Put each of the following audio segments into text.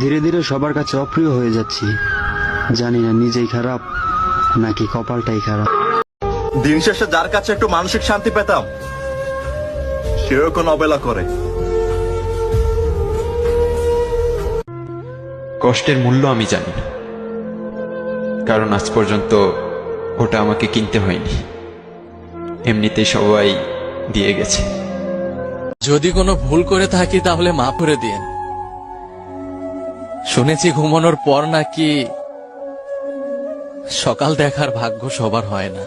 ধীরে ধীরে সবার কাছে অপ্রিয় হয়ে যাচ্ছি। জানি না নিজেই খারাপ নাকি কপালটাই খারাপ। দিন শেষে যার কাছে একটু মানসিক শান্তি পেতাম সেও কোন অবহেলা করে। কষ্টের মূল্য আমি জানি না, কারণ আজ পর্যন্ত ওটা আমাকে কিনতে হয়নি, এমনিতেই সবাই দিয়ে গেছে। যদি কোনো ভুল করে থাকি তাহলে মাফ করে দিন। শুনেছি ঘুমানোর পর নাকি সকাল দেখার ভাগ্য সবার হয় না।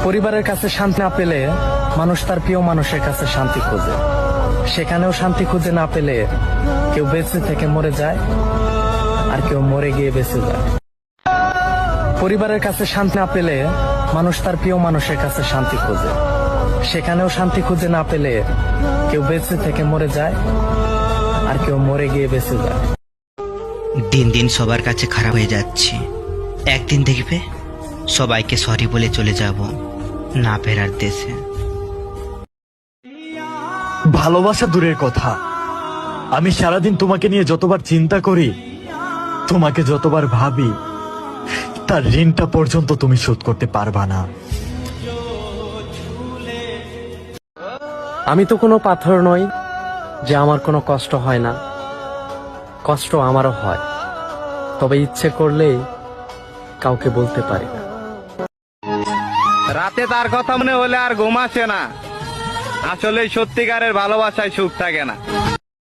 পরিবারের কাছে শান্তি না পেলে মানুষ তার প্রিয় মানুষের কাছে শান্তি খোঁজে, সেখানেও শান্তি খুঁজে না পেলে কেউ বেঁচে থেকে মরে যায়, আর কেউ মরে গিয়ে বেঁচে যায়। পরিবারের কাছে শান্তি না পেলে মানুষ তার প্রিয় মানুষের কাছে শান্তি খোঁজে, সেখানেও শান্তি খুঁজে না পেলে কেউ বেঁচে থেকে মরে যায়, আর কেউ মরে গিয়ে বেঁচে যায়। দিন দিন সবার কাছে খারাপ হয়ে যাচ্ছি। একদিন দেখবে সবাইকে সরি বলে চলে যাব না ফেরার দেশে। ভালোবাসা দূরের কথা, আমি সারাদিন তোমাকে নিয়ে যতবার চিন্তা করি, তোমাকে যতবার ভাবি, তার ঋণটা পর্যন্ত তুমি শোধ করতে পারবা না। আমি তো কোনো পাথর নই যে আমার কোনো কষ্ট হয় না, কষ্ট আমারও হয়, তবে ইচ্ছে করলেই কাউকে বলতে পারি না। রাতে তার কথা মনে হলে আর ঘুম আসে না, আসলে সত্যিকারের ভালোবাসায় সুখ থাকে না।